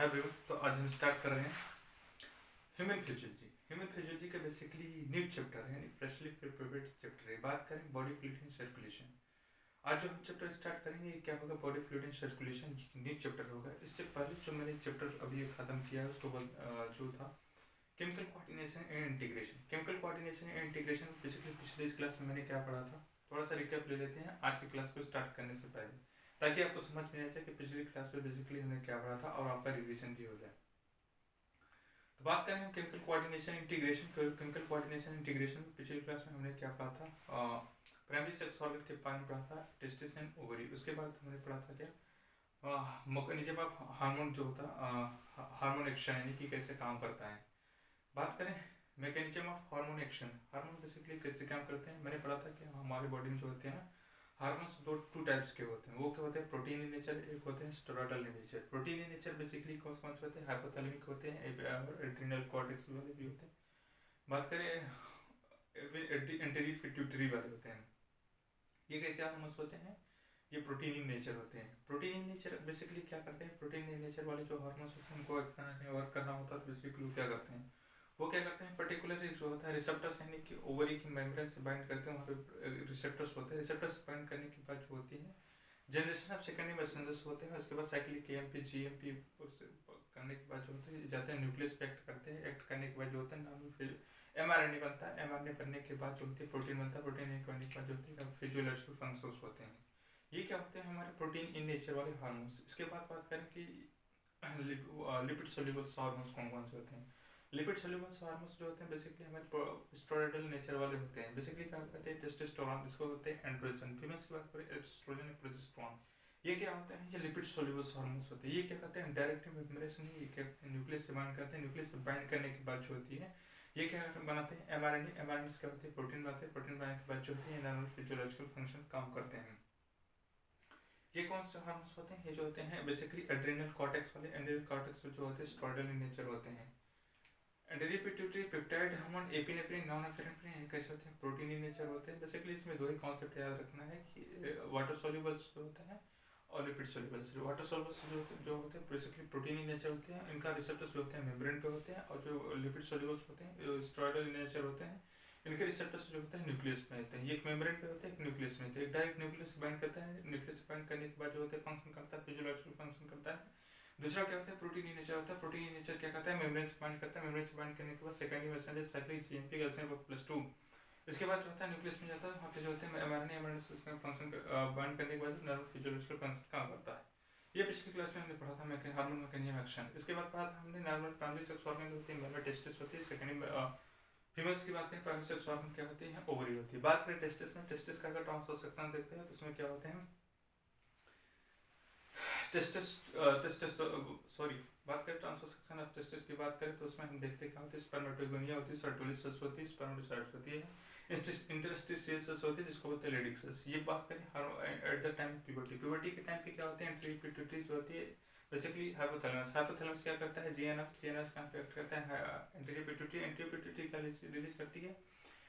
Hi everyone. तो आज हम स्टार्ट कर रहे हैं ह्यूमन फिजियोलॉजी। ह्यूमन फिजियोलॉजी का बेसिकली न्यू चैप्टर है, यानी फ्रेशली प्रिपेयर्ड चैप्टर है। बात करें बॉडी फ्लूइड एंड सर्कुलेशन। आज जो हम चैप्टर स्टार्ट करेंगे ये क्या होगा, body fluid and circulation new chapter होगा। इससे पहले जो मैंने चैप्टर अभी खत्म किया है उसको जो था chemical coordination and integration. Chemical coordination and integration basically पिछले इस क्लास में मैंने क्या पढ़ा था, थोड़ा सा रिकैप ले लेते हैं आज की क्लास को स्टार्ट करने से पहले, ताकि आपको समझ में आ जाए कि पिछली क्लास में बेसिकली हमने क्या पढ़ा था और आपका रिवीजन भी हो जाए। तो बात करें हम chemical coordination integration. Chemical coordination integration पिछली क्लास में हमने क्या पढ़ा था, प्राइमरी सेक्स ऑर्गन के बारे में पढ़ा था, टेस्टिस एंड ओवरी। उसके बाद हमने पढ़ा था क्या, जब आप हार्मोन जो होता हार्मोन एक्शन यानी कि कैसे काम करता है। बात करें mechanism of hormone action, hormone basically कैसे काम करते हैं, मैंने पढ़ा था कि हमारे बॉडी में जो होते हैं हार्मोन्स टू टाइप्स के होते हैं। वो क्या होते हैं, प्रोटीन इन नेचर, एक होते हैं steroidal in nature. Protein in nature basically कौन कौन से होते हैं, हाइपोथैलेमिक होते हैं, एड्रिनल कॉर्टेक्स वाले भी होते हैं। बात करें एंटेरियर पिट्यूटरी वाले होते हैं। ये कैसे हार्मोन्स होते हैं, ये प्रोटीन इन नेचर होते हैं। प्रोटीन इन नेचर बेसिकली क्या करते हैं, प्रोटीन इन नेचर वाले जो हार्मोन्स होते हैं उनको एक्शन वर्क करना होता है। तो बेसिकली क्या करते हैं, वो क्या करते हैं पर्टिकुलर जो होता है रिसेप्टर्स यानी कि ओवरी की मेम्ब्रेन से बाइंड करते हैं, वहाँ पे रिसेप्टर्स होते हैं। रिसेप्टर्स बाइंड करने के बाद जो होती है जनरेशन ऑफ सेकेंडरी मैसेंजर्स होते हैं। उसके बाद साइक्लिक एएमपी जीएमपी करने के बाद जो होते हैं जाते हैं न्यूक्लियस पे एक्ट करते हैं। एक्ट करने के बाद जो होता है नाम फिर एमआरएनए बनता है। एमआरएनए बनने के बाद जो होती है प्रोटीन बनता है। प्रोटीन बनने के बाद जो होती है फिजियोलॉजिकल फंक्शंस होते हैं। ये क्या होते हैं हमारे प्रोटीन इन नेचर वाले हार्मोन्स। इसके बाद बात करें कि लिपिड सोल्यूबल हार्मोन्स कौन कौन से होते हैं। लिपिड सोल्यूबल हार्मोन्स जो होते हैं बेसिकली हमारे स्टेरॉयडल नेचर वाले होते हैं। बेसिकली क्या कहते हैं टेस्टोस्टेरोन, जिसको होते हैं एंड्रोजन। फीमेल्स की बात करें एस्ट्रोजन और प्रोजेस्टेरोन। ये क्या होते हैं, ये लिपिड सोल्यूबल हार्मोन्स होते हैं। ये क्या करते हैं डायरेक्ट मेम्ब्रेन नहीं, ये क्या न्यूक्लियस से बाइंड करते हैं। न्यूक्लियस से बाइंड करने के बाद जो होती है ये क्या बनाते हैं एमआरएनए। एमआरएनए क्या होते हैं प्रोटीन बनाते हैं। प्रोटीन बनाने के बाद जो होती है नॉर्मल फिजियोलॉजिकल फंक्शन काम करते हैं। ये कौन से हार्मोन्स होते हैं, ये जो होते हैं बेसिकली एड्रिनल कॉर्टेक्स वाले। एड्रिनल कॉर्टेक्स जो होते हैं स्टेरॉयडल इन नेचर होते हैं। Anterior pituitary peptide hormone epinephrine non epinephrine कैसे होते हैं, प्रोटीन इन नेचर होते हैं। बेसिकली इसमें दो ही कॉन्सेप्ट याद रखना है कि वाटर सोल्यूबल्स जो होते हैं और लिपिड सोल्यूबल्स। वाटर सोल्यूबल्स जो होते हैं बेसिकली प्रोटीन इन नेचर होते हैं। इनका रिसेप्टर्स जो होते हैं मेम्ब्रेन पे होते हैं। और जो लिपिड सोल्यूबल्स होते हैं स्टेरॉयडल इन नेचर होते हैं। इनके रिसेप्टर्स जो होते हैं न्यूक्लियस में होते हैं। ये एक मेम्ब्रेन पे होते हैं, एक न्यूक्लियस में होते हैं। एक डायरेक्ट न्यूक्लियस से बाइंड करता है, न्यूक्लियस से बाइंड करने के बाद जो होता है फंक्शन करता है, फिजियोलॉजिकल फंक्शन करता है। दूसरा क्या होता है प्रोटीन इन नेचर होता है। प्रोटीन इन नेचर क्या करता है मेम्ब्रेन से बाइंड करता है। मेम्ब्रेन से बाइंड करने के बाद secondary messenger cyclic GMP calcium +2। इसके बाद जो होता है न्यूक्लियस में जाता है, वहाँ पे जो होते हैं एमआरएनए से उसका फंक्शन बाइंड करने के बाद नर्व फिजियोलॉजिकल फंक्शन काम करता है। ये पिछली क्लास में हमने पढ़ा था हार्मोन मैकेनिज्म एक्शन। इसके बाद पढ़ा था हमने नॉर्मल प्राइमरी सेक्स ऑर्गन होती है, मेल टेस्टिस होती है। सेकेंडरी फीमेल्स की बात करें प्राइमरी सेक्स ऑर्गन क्या होती है, ओवरी होती है। बात करें टेस्टिस में, टेस्टिस का अगर ट्रांसवर्स सेक्शन देखते हैं तो उसमें क्या होते हैं बात करें ट्रांसवर्स सेक्शन ऑफ टेस्टिस की बात करें तो उसमें हम देखते हैं क्या होती है स्पर्मेटोगोनिया होती है, सर्टोलिस होती है, स्पर्मेटोसाइट्स होती है, इंटरस्टिशियल होती है जिसको बोलते हैं लेडिक सेल्स। ये बात करें at the time puberty. Puberty के टाइम पे क्या होते हैं एंटेरियर पिट्यूटरी जो होती है बेसिकली हाइपोथैलेमस। हाइपोथैलेमस क्या करता है जीएनएफ, जीएनएफ कहां पे एक्ट करता है एंटेरियर पिट्यूटरी। एंटेरियर पिट्यूटरी का रिलीज करती है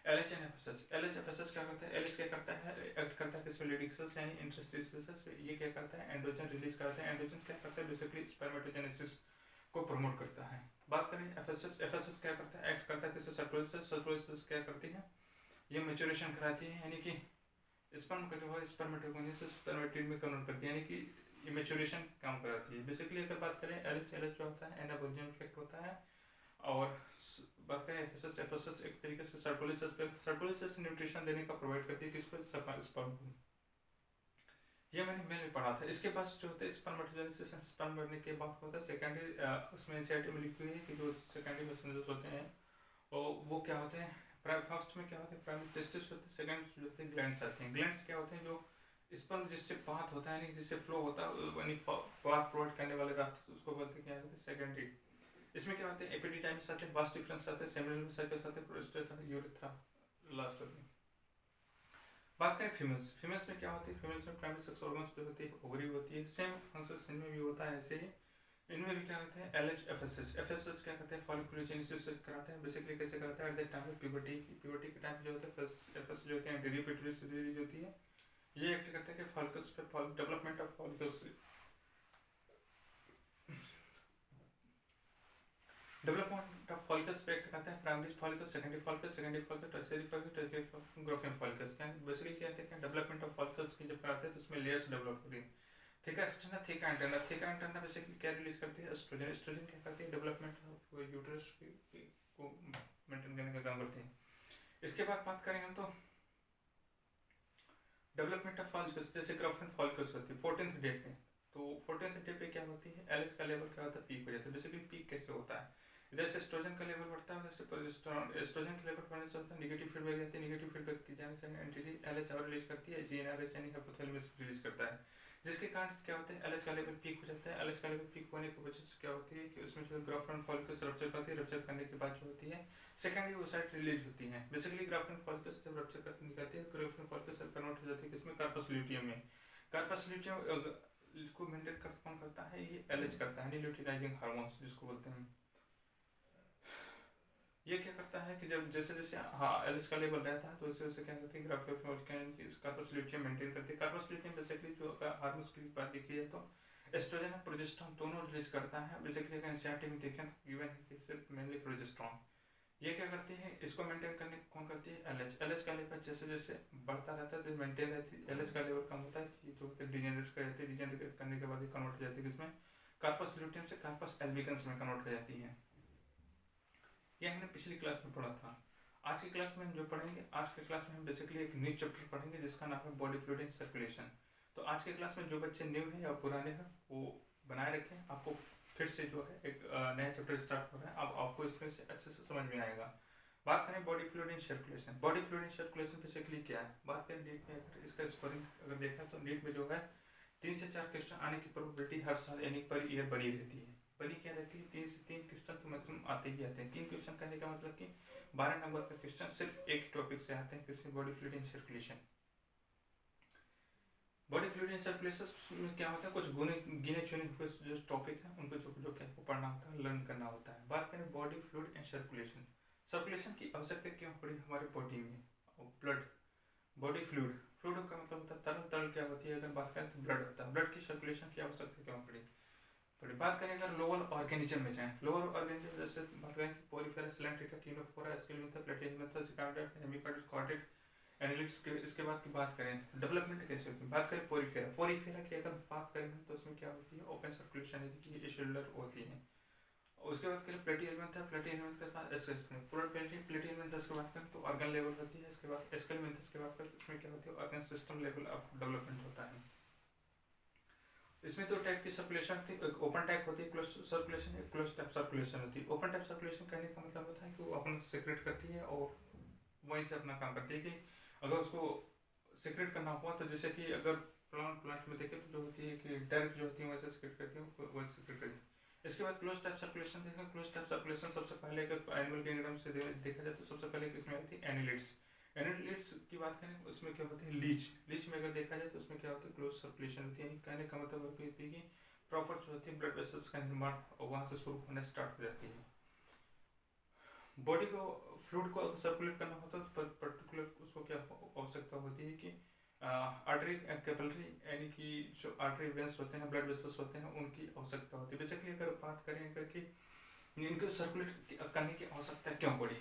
LH and FSH. LH FSH क्या करता है, एलएच क्या करता है एक्ट करता है किसमें लेडिक सेल्स यानी इंटरस्टिशियल सेल्स। ये क्या करता है एंड्रोजन रिलीज करता है। एंड्रोजन क्या करता है बेसिकली स्पर्मेटोजेनेसिस को प्रमोट करता है। बात करें एफएसएच, एफएसएच क्या करता है एक्ट करता है किससे सर्टोलिस। सर्टोलिस क्या करती है ये मैच्योरेशन कराती है यानी कि स्पर्म का जो है स्पर्मेटोगोनिया से स्पर्मेटिड में कन्वर्ट करती है, यानी कि ये मैच्योरेशन काम कराती है। बेसिकली अगर बात करें एलएच, एलएच जो होता है एनाबॉलिज्म इफेक्ट होता है। और बात करें एफएसएच, एफएसएच एक तरीके से सर्टोलिसिस पे, सर्टोलिसिस न्यूट्रिशन देने का प्रोवाइड करती है किसको, स्पर्म को। ये मैंने पढ़ा था। इसके पास जो होता है स्पर्मेटोजेनेसिस स्पर्म बनने के बाद होता है सेकेंडरी, उसमें एनसीईआरटी में लिखी हुई है कि जो सेकेंडरी मैसेंजर्स होते हैं और वो क्या होते हैं फर्स्ट में क्या होता है प्राइमरी टेस्टिस होते हैं, सेकंड जो होते हैं ग्लैंड्स आते हैं। ग्लैंड्स क्या होते हैं जो स्पर्म जिससे पाथ होता है यानी जिससे फ्लो होता है यानी पाथ प्रोवाइड करने वाले रास्ते उसको बोलते हैं क्या होते हैं सेकेंडरी। इसमें क्या होते हैं एपिडिडाइमिस आते हैं, वास्ट डिफरेंस आते हैं, सेमिनल सर्कल्स आते हैं, प्रोस्टेट यूरेथ्रा लास्ट में। बात करें फीमेल्स, फीमेल्स में क्या होती है, फीमेल्स में प्राइमरी सेक्स ऑर्गन्स जो होती है ओवरी होती है। सेम फंक्शन इनमें भी होता है ऐसे ही। इनमें भी क्या होता है एलएच एफएसएच। एफएसएच क्या करते हैं फॉलिकुलोजेनेसिस कराते हैं। बेसिकली कैसे कराते हैं at the time of puberty. Puberty के टाइम जो होता है एफएसएच जो होते हैं एंटेरियर पिट्यूटरी से रिलीज होती है। ये एक्ट करते हैं कि फॉलिकल्स पे development of follicles development of follicles पे एक्ट करता है primary follicles, secondary follicles, tertiary follicles, Graafian follicles. क्या बेसिकली क्या कहते हैं डेवलपमेंट ऑफ फॉलिकस की जब कराते हैं तो उसमें लेयर्स डेवलप होती है, theca external, theca internal. Theca internal basically क्या रिलीज करती है एस्ट्रोजन। एस्ट्रोजन क्या करती है डेवलपमेंट ऑफ यूट्रस को मेंटेन करने का काम करती है। इसके बाद बात करें हम तो डेवलपमेंट ऑफ फॉलिकस, जैसे ग्राफियन फॉलिकस होती है 14th डे पे, तो 14th डे पे क्या होती है एलएच का लेवल क्या होता है पीक हो जाता है। बेसिकली पीक कैसे होता है, जैसे एस्ट्रोजन का लेवल बढ़ता है वैसे प्रोजेस्टेरोन, एस्ट्रोजन के लेवल बढ़ने से होता है नेगेटिव फीडबैक जाती है, नेगेटिव फीडबैक की जाने से एंटिटी एलएच और रिलीज करती है, जीएनआरएच यानी हाइपोथैलेमस रिलीज करता है, जिसके कारण क्या होता है एलएच का लेवल पीक हो जाता है। एलएच का लेवल पीक होने की वजह से क्या होती है कि उसमें जो ग्राफियन फॉलिकस रप्चर करती है, रप्चर करने के बाद जो होती है सेकेंडरी ओसाइट रिलीज होती है। बेसिकली ग्राफियन फॉलिकस जब रप्चर करती निकलती है ग्राफियन फॉलिकस कन्वर्ट हो जाती है किसमें, कार्पस ल्यूटियम में। कार्पस ल्यूटियम को मेंटेन कौन करता है, ये एलएच करता है, ल्यूटिनाइजिंग हार्मोन्स जिसको बोलते हैं। ये क्या करता है कि जब जैसे जैसे एलएच का लेवल रहता है तो वैसे वैसे क्या करती है ग्राफियन कार्पस ल्यूटियम मेंटेन करती है। कार्पस ल्यूटियम बेसिकली जो हार्मोन्स की बात देखी जाए तो एस्ट्रोजन और प्रोजेस्टेरोन दोनों रिलीज करता है। बेसिकली अगर एनसीईआरटी में देखें तो गिवन है सिर्फ मेनली प्रोजेस्टेरोन। ये क्या करती है इसको मेंटेन करने कौन करती है एलएच। एलएच का लेवल जैसे जैसे बढ़ता रहता है तो मेंटेन रहती है, एलएच का लेवल कम होता है जो डिजेनरेट कर जाती है, डिजेनरेट करने के बाद कन्वर्ट हो जाती है किसमें, कार्पस ल्यूटियम से कार्पस एल्बिकन्स में कन्वर्ट हो जाती है। ये हमने पिछली क्लास में पढ़ा था। आज की क्लास में हम जो पढ़ेंगे, आज की क्लास में हम बेसिकली एक न्यू चैप्टर पढ़ेंगे जिसका नाम है बॉडी फ्लूइड एंड सर्कुलेशन। तो आज की क्लास में जो बच्चे न्यू हैं या पुराने हैं वो बनाए रखें, आपको फिर से जो है एक नया चैप्टर स्टार्ट हो रहा है, अब आपको इसमें से अच्छे से समझ में आएगा। बात करें body fluid and circulation. Body fluid and circulation basically क्या है, बात करें नीट में अगर इसका स्कोरिंग अगर देखा तो नीट में जो है 3 से 4 क्वेश्चन आने की प्रोबेबिलिटी हर साल यानी पर ईयर बनी रहती है। बनी क्या रहती है 3 से 3 क्वेश्चन तो मैक्सिमम आते ही आते हैं। 3 क्वेश्चन कहने का मतलब कि 12 नंबर का क्वेश्चन सिर्फ एक टॉपिक से आते हैं, किसमें, body fluid and circulation. Body fluid and circulation में क्या होता है कुछ गिने चुने हुए जो टॉपिक है उनको जो क्या पढ़ना होता है, लर्न करना होता है। बात करें body fluid and circulation, circulation की आवश्यकता क्यों पड़ी हमारे बॉडी में, ब्लड, बॉडी फ्लूइड, फ्लूइड का मतलब होता है तरल, तरल क्या होती है अगर बात करें तो ब्लड होता है, ब्लड की सर्कुलेशन की आवश्यकता क्यों पड़ी। थोड़ी बात करें अगर लोअर ऑर्गेनिज्म में जाएं, लोअर ऑर्गेनिज्म जैसे बात करें कि Porifera, सिलेंट्रिका, Ctenophora, स्केलियोथा, प्लेटिहेल्मिन्था, सिकार्डेट, hemichordate, chordate, analytics के इसके बाद की बात करें डेवलपमेंट कैसे होती है। बात करें पोरीफेरा, पोरीफेरा की अगर बात करें तो उसमें क्या होती है ओपन सर्कुलेशन यानी कि शोल्डर होती है। उसके बाद करें प्लेटिहेल्मिन्था, प्लेटिहेल्मिन्था के बाद एस्केलेटन, पूरा प्लेटिहेल्मिन्था के बाद करें तो ऑर्गन लेवल होती है। इसके बाद एस्केलेटन के बाद उसमें क्या होती है organ system level of development होता है। इसमें दो टाइप की सर्कुलेशन होती है, एक ओपन टाइप होती है क्लोज सर्कुलेशन, एक क्लोज टाइप सर्कुलेशन होती है। ओपन टाइप सर्कुलेशन कहने का मतलब होता है कि वो अपन सीक्रेट करती है और वहीं से अपना काम करती है कि अगर उसको सीक्रेट करना हुआ तो जैसे कि अगर प्लांट में देखें तो जो होती है कि डायरेक्ट जो होती है वैसे सीक्रेट करती है वैसे सीक्रेट करती है। इसके बाद क्लोज टाइप सर्कुलेशन देखें, क्लोज टाइप सर्कुलेशन सबसे पहले अगर एनिमल किंगडम से देखा जाए तो सबसे पहले किसमें आती है एनालिट्स। एनालिट्स की बात करें उसमें क्या होती है लीच, लीच में अगर देखा जाए तो उसमें क्या होता है क्लोज सर्कुलेशन होती है। कहने का मतलब होती है कि प्रॉपर जो होती है ब्लड वेसल्स का निर्माण वहाँ से शुरू होने स्टार्ट हो जाती है। बॉडी को फ्लूइड को सर्कुलेट करना होता है तो पर्टिकुलर उसको क्या आवश्यकता होती है कि आर्टरी कैपिलरी यानी कि जो आर्टरी वेंस होते हैं ब्लड वेसल्स होते हैं उनकी आवश्यकता होती है। बेसिकली अगर बात करें अगर कि इनको सर्कुलेट करने की आवश्यकता क्यों पड़ी,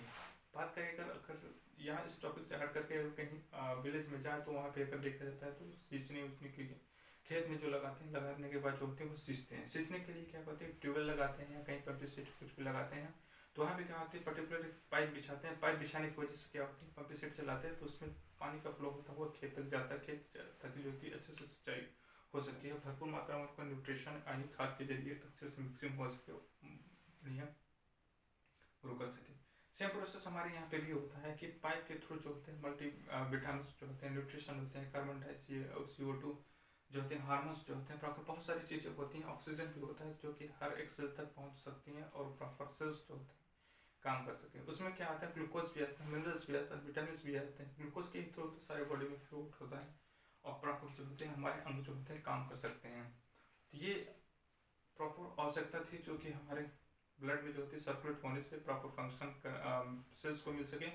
बात करें अगर यहाँ इस टॉपिक से हट करके कहीं विलेज में जाए तो वहाँ पे अगर देखा जाता है तो सींचने उचने के लिए खेत में जो लगाते हैं, लगाने के बाद जो होते हैं वो सींचते हैं। सींचने के लिए क्या करते हैं ट्यूबवेल लगाते हैं या कहीं पंप सेट कुछ भी लगाते हैं तो वहाँ पे क्या होती है पर्टिकुलर पाइप बिछाते हैं। पाइप बिछाने की वजह से क्या होती है पंप सेट चलाते हैं तो उसमें पानी का फ्लो होता हुआ खेत तक जाता है, खेत ताकि जो होती है अच्छे से सिंचाई हो सके, भरपूर मात्रा में उनका न्यूट्रिशन यानी खाद के जरिए अच्छे से मिक्सिंग हो सके, बढ़िया ग्रो कर सके। सेम प्रोसेस हमारे यहाँ पे भी होता है कि पाइप के थ्रू जो होते हैं मल्टी विटामिन्स जो होते हैं, न्यूट्रिशन होते हैं, कार्बन डाइऑक्साइड, CO2 जो होते हैं, हार्मोन्स जो होते हैं, प्रॉपर बहुत सारी चीज़ें होती हैं, ऑक्सीजन भी होता है जो कि हर एक सेल तक पहुँच सकती हैं और प्रॉपर सेल्स जो होते हैं काम कर सके। उसमें क्या आता है ग्लूकोज भी आता है, मिनरल्स भी आता है, विटामिन भी आते हैं। ग्लूकोज के थ्रू तो सारे बॉडी में फ्लो होता है और प्रॉपर जो होते हैं हमारे अंग जो होते हैं काम कर सकते हैं। तो ये प्रॉपर आवश्यकता थी जो कि हमारे ब्लड में जो होती है सर्कुलेट होने से प्रॉपर फंक्शन कर सेल्स को मिल सके,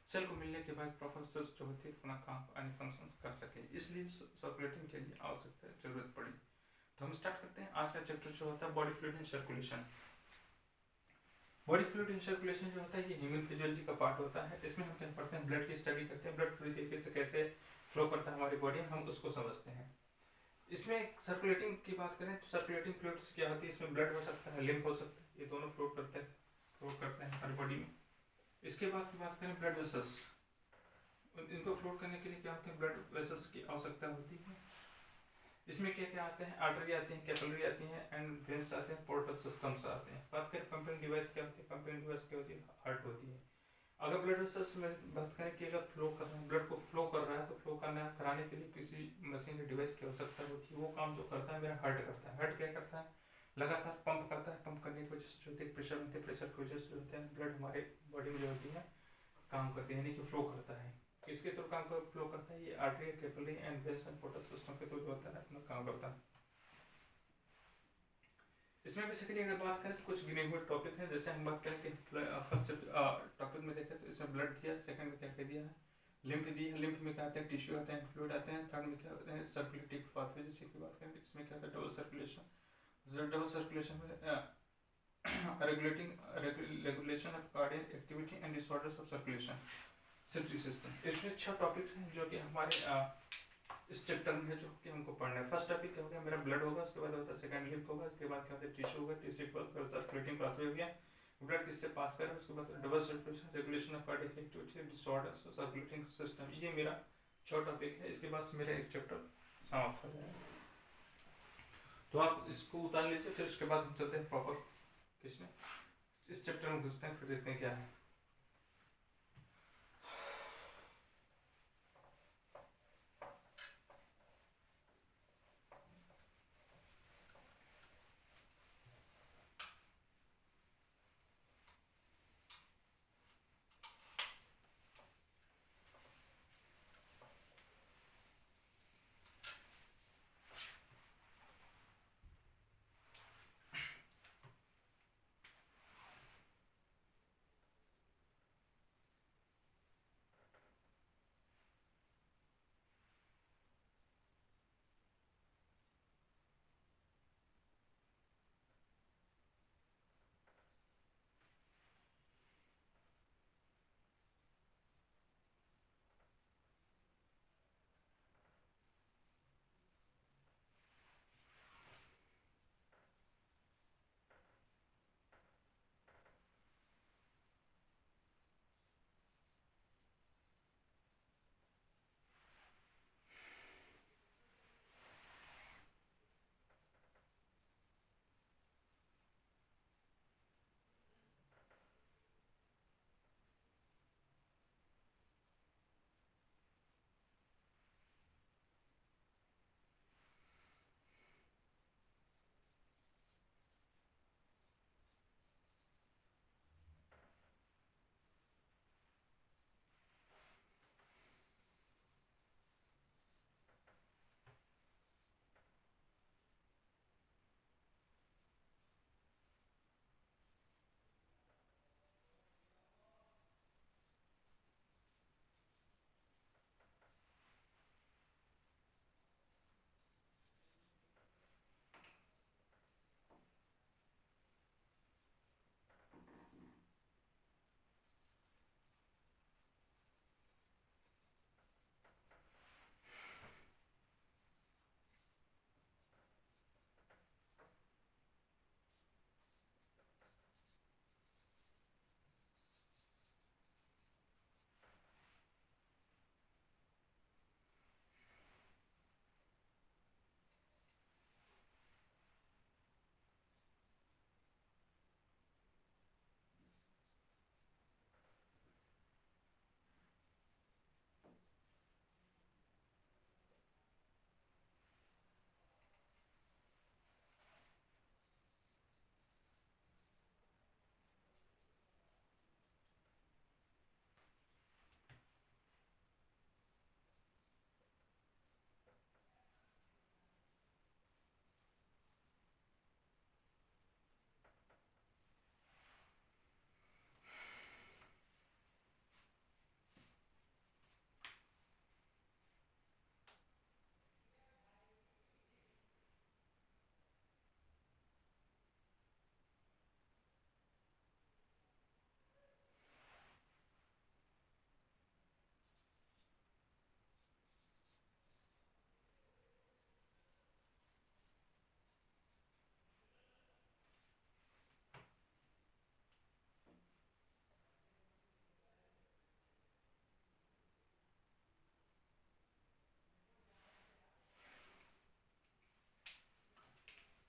सेल को मिलने के बाद प्रॉपर सेल्स जो होती है अपना काम यानी फंक्शन कर सके, इसलिए सर्कुलेटिंग के लिए आवश्यकता जरूरत पड़ी। तो हम स्टार्ट करते हैं आज का चैप्टर जो होता है body fluid and circulation. Body fluid in circulation जो होता है ये ह्यूमन फिजियोलॉजी का पार्ट होता है। इसमें हम क्या पढ़ते हैं, ब्लड की स्टडी करते हैं, ब्लड पूरी तरीके से कैसे फ्लो करता है हमारी बॉडी, हम उसको समझते हैं। इसमें सर्कुलेटिंग की बात करें तो सर्कुलेटिंग फ्लूइड्स क्या होती है, इसमें ब्लड हो सकता है, लिम्फ हो सकता है, ये दोनों फ्लोट करते हैं हमारी बॉडी में। इसके बाद की बात करें ब्लड वेसल्स, इनको फ्लोट करने के लिए क्या होते हैं, ब्लड वेसल्स की आवश्यकता होती है। इसमें क्या क्या आते हैं, आर्टरी आती है, कैपिलरी आती है एंड वेन्स आते हैं, पोर्टल सिस्टम्स आते हैं। बात करें पंपिंग डिवाइस क्या होती है, पंपिंग डिवाइस क्या होती है, हार्ट होती है। अगर ब्लड वेसल्स में बात करें कि अगर फ्लो कर रहे हैं, ब्लड को फ्लो कर रहा है, तो फ्लो कराने के लिए किसी मशीन या डिवाइस की आवश्यकता होती है। वो काम जो करता है मेरा हार्ट करता है। हार्ट क्या करता है, लगातार पंप करता है, पंप करने की वजह से जो होती है प्रेशर बनते हैं, प्रेशर की वजह से जो होते हैं ब्लड हमारे बॉडी में जो होती है काम करती है, यानी कि फ्लो करता है। किसके थ्रू काम फ्लो करता है, ये artery, capillary and veins and portal system के थ्रू जो होता है अपना काम करता है। इसमें बेसिकली अगर बात करें तो कुछ गिने हुए टॉपिक हैं। जैसे हम बात करें कि फर्स्ट टॉपिक में देखें तो इसमें ब्लड दिया, सेकंड में क्या कह दिया है, लिम्फ दी है, लिम्फ में क्या आते हैं, टिश्यू आते हैं, फ्लूइड आते हैं, थर्ड में क्या होते हैं, सर्कुलेटिंग पाथवे जैसे की बात करें इसमें क्या होता है, डबल सर्कुलेशन। डबल सर्कुलेशन में regulation of cardiac activity and disorders of circulation, simply system. इसमें 6 टॉपिक्स हैं जो कि हमारे इस चैप्टर में है जो कि हमको पढ़ना है। फर्स्ट टॉपिक क्या हो गया, मेरा ब्लड होगा, उसके बाद होता है सेकंड लिम्फ होगा, उसके बाद क्या होता है टिश्यू होगा, टिश्यू के बाद सर्कुलेटिंग पाथवे हो गया, ब्लड किससे पास कर रहा है, उसके बाद double circulation, regulation of cardiac activity, disorders of circulating system. ये मेरा 6 टॉपिक है। इसके बाद मेरा एक चैप्टर समाप्त हो जाएगा। तो आप इसको उतार लीजिए, फिर उसके बाद हम चलते हैं प्रॉपर किसमें, इस चैप्टर में घुसते हैं, फिर देखते हैं क्या है।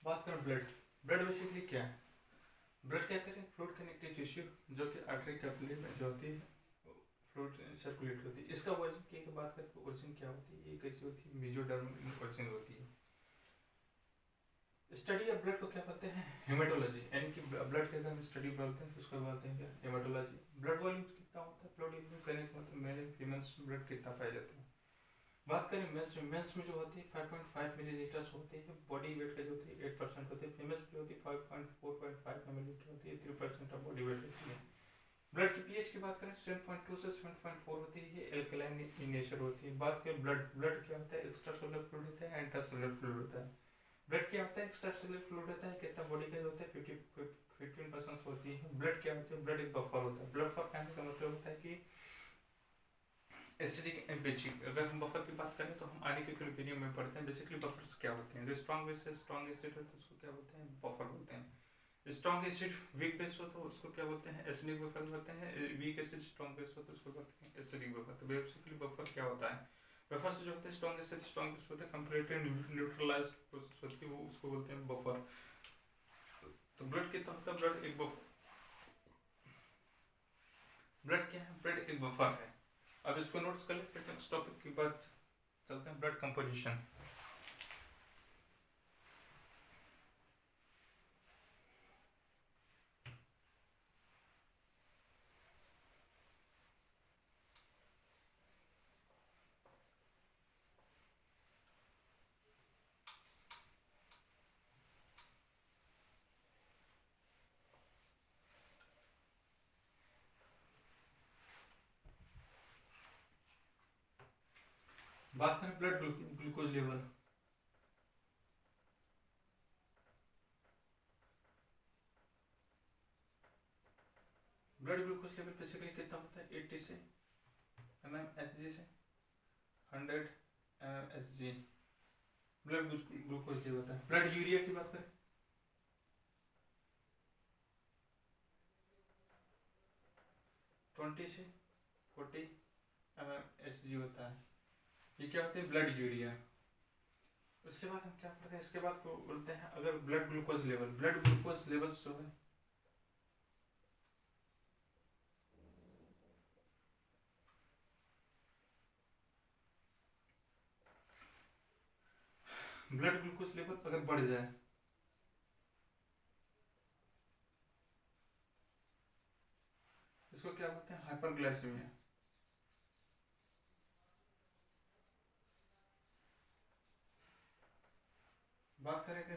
बात करें ब्लड, ब्लड बेसिकली क्या है? ब्लड क्या करें, फ्लूइड कनेक्टिव टिश्यू जो कि आर्टरी कैपिलरी में जो होती है फ्लूइड सर्कुलेट होती है। इसका ओरिजिन की बात करें, ओरिजिन क्या होती है, ये कैसी होती है, मेसोडर्मल ओरिजिन होती है। स्टडी ऑफ ब्लड को क्या बोलते हैं, हेमेटोलॉजी, यानी कि ब्लड के अगर हम स्टडी बोलते हैं तो उसको बोलते हैं क्या, हेमेटोलॉजी। ब्लड वॉल्यूम कितना होता है, ब्लड वॉल्यूम कहने का मतलब मेल एंड फीमेल्स में ब्लड कितना पाया जाता है। बात करें मेल्स में जो होती है 5.5 मिलीलीटर्स होती है, बॉडी वेट का जो होती है 8% होती है। फीमेल्स जो होती है 5.4.5 मिलीलीटर होती है, 3% ऑफ बॉडी वेट होती है। ब्लड की पीएच की बात करें 7.2 से 7.4 होती है, ये एल्कलाइन इन नेचर होती है। बात करें ब्लड क्या होता है, एक्स्ट्रा सेलुलर फ्लूइड होता है, इंट्रासेलुलर फ्लूइड होता है। ब्लड क्या होता है, एक्स्ट्रा सेलुलर फ्लूइड होता है, कितना बॉडी का होता है 15% होती है। ब्लड क्या होता है, ब्लड एक बफर होता है। ब्लड बफर कहने का मतलब होता है कि एसिडिक एंड बेसिक। अगर हम बफर की बात करें तो हम आगे के वीडियो में पढ़ते हैं बेसिकली बफर्स क्या होते हैं। जो स्ट्रॉन्ग बेस है, स्ट्रॉन्ग एसिड है तो उसको क्या बोलते हैं, बफर बोलते हैं। स्ट्रॉन्ग एसिड वीक बेस हो तो उसको क्या बोलते हैं, एसिडिक बफर बोलते हैं। वीक एसिड स्ट्रॉन्ग बेस हो तो उसको बोलते हैं एसिडिक बफर। तो बेसिकली बफर क्या होता है, बफर से जो होता है स्ट्रॉन्ग एसिड स्ट्रॉन्ग बेस होता है, कंप्लीटली न्यूट्रलाइज्ड प्रोसेस होती है, वो उसको बोलते हैं बफर। तो ब्लड कितना होता है, ब्लड एक बफर, ब्लड क्या है, ब्लड एक बफर है। अब इसको नोट्स कर ले, फिर नेक्स्ट टॉपिक की बात चलते हैं, ब्लड कंपोजिशन। बात करें blood glucose level, blood glucose level basically कितना होता है, 80 से mmHg से 100 mmHg ब्लड ग्लूकोज लेवल होता है। ब्लड यूरिया की बात करें 20 से 40 mmHg होता है। ये क्या होता है, ब्लड यूरिया। उसके बाद हम क्या करते हैं, इसके बाद को बोलते हैं अगर ब्लड ग्लूकोज लेवल जो है ब्लड ग्लूकोज लेवल अगर बढ़ जाए, इसको क्या बोलते हैं, हाइपरग्लाइसेमिया। बात करें कि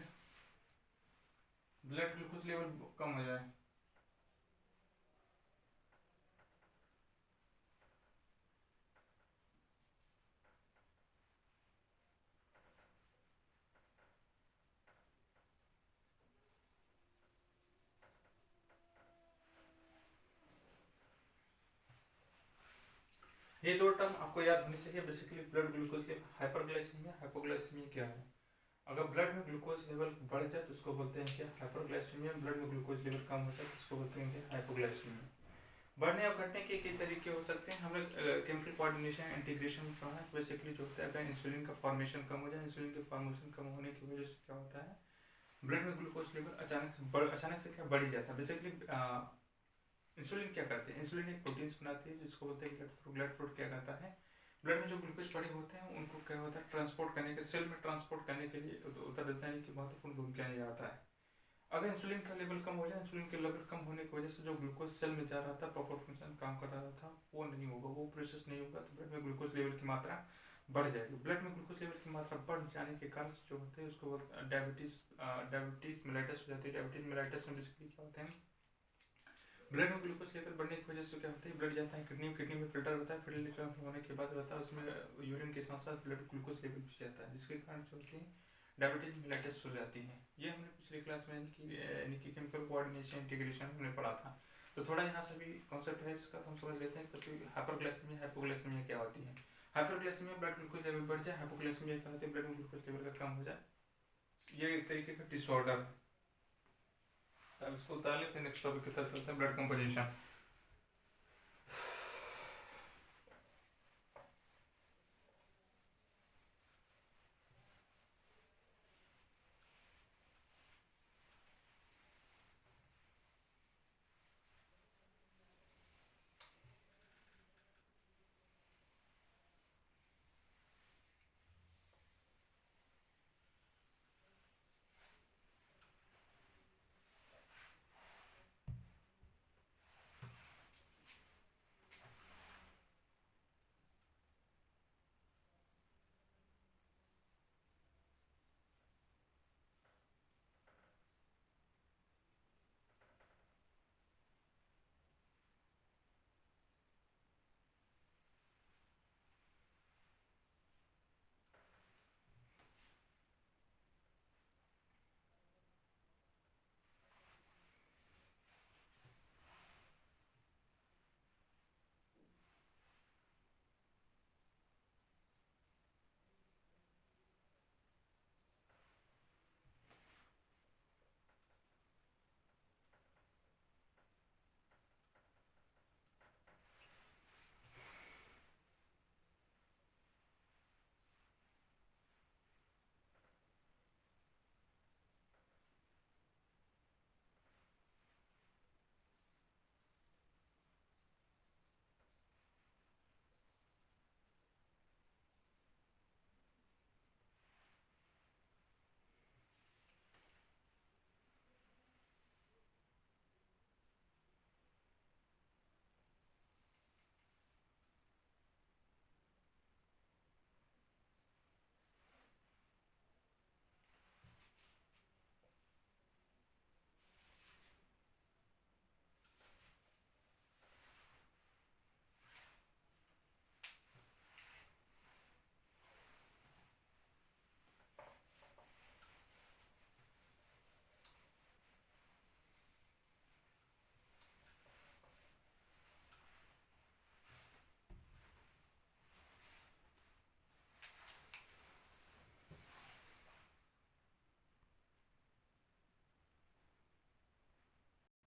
ब्लड ग्लूकोज लेवल कम हो जाए, ये दो टर्म आपको याद होनी चाहिए basically. Blood glucose level, hyperglycaemia, hypoglycaemia क्या है। अगर ब्लड में ग्लूकोज लेवल बढ़ जाए तो उसको बोलते हैं क्या, हाइपरग्लाइसेमिया। ब्लड में ग्लूकोज लेवल कम हो जाए तो उसको बोलते हैं क्या, हाइपोग्लाइसेमिया। बढ़ने और घटने के कई तरीके हो सकते हैं। हम लोग केमिकल कोऑर्डिनेशन इंटीग्रेशन में पढ़ा है। बेसिकली जो होता है अगर इंसुलिन का फॉर्मेशन कम हो जाए, इंसुलिन के फॉर्मेशन कम होने की वजह से क्या होता है, ब्लड में ग्लूकोज लेवल अचानक से क्या बढ़ ही जाता है। बेसिकली इंसुलिन क्या करते हैं, इंसुलिन एक प्रोटीन्स बनाती है जिसको बोलते हैं ब्लड फ्लूइड। क्या करता है, ब्लड में जो ग्लूकोज पड़े होते हैं उनको क्या होता है, ट्रांसपोर्ट करने के, सेल में ट्रांसपोर्ट करने के लिए उतर देता है कि महत्वपूर्ण भूमिका निभाता है। अगर इंसुलिन का लेवल कम हो जाए, इंसुलिन के लेवल कम होने की वजह से जो ग्लूकोज सेल में जा रहा था, प्रॉपर फंक्शन काम कर रहा था, वो नहीं होगा, वो प्रोसेस नहीं होगा, तो ब्लड में ग्लूकोज लेवल की मात्रा बढ़ जाएगी। ब्लड में ग्लूकोज लेवल की मात्रा बढ़ जाने के कारण जो होते हैं उसको डायबिटीज मेलाइटस हो जाती है। डायबिटीज मेलाइटस में बेसिकली क्या होता है, ब्लड में ग्लूकोज लेवल बढ़ने की वजह से क्या होता है, ब्लड जाता है किडनी में फिल्टर होता है, फिल्टर होने के बाद होता है उसमें यूरिन के साथ साथ ब्लड ग्लूकोज लेवल भी जाता है, जिसके कारण जो होती है डायबिटीज मेलाइटस हो जाती है। ये हमने पिछली क्लास में यानी कि केमिकल कोऑर्डिनेशन इंटीग्रेशन हमने पढ़ा था। तो थोड़ा यहाँ से भी कॉन्सेप्ट है इसका, तो हम समझ लेते हैं कि हाइपरग्लाइसेमिया हाइपोग्लाइसेमिया क्या होती है। हाइपरग्लाइसेमिया ब्लड ग्लूकोज लेवल बढ़ जाए, हाइपोग्लाइसेमिया क्या होती है, ब्लड ग्लूकोज लेवल का कम हो जाए। ये एक तरीके का डिसऑर्डर है। अब इसको उतार ले, फिर नेक्स्ट टॉपिक की तरफ चलते हैं, ब्लड कंपोजिशन।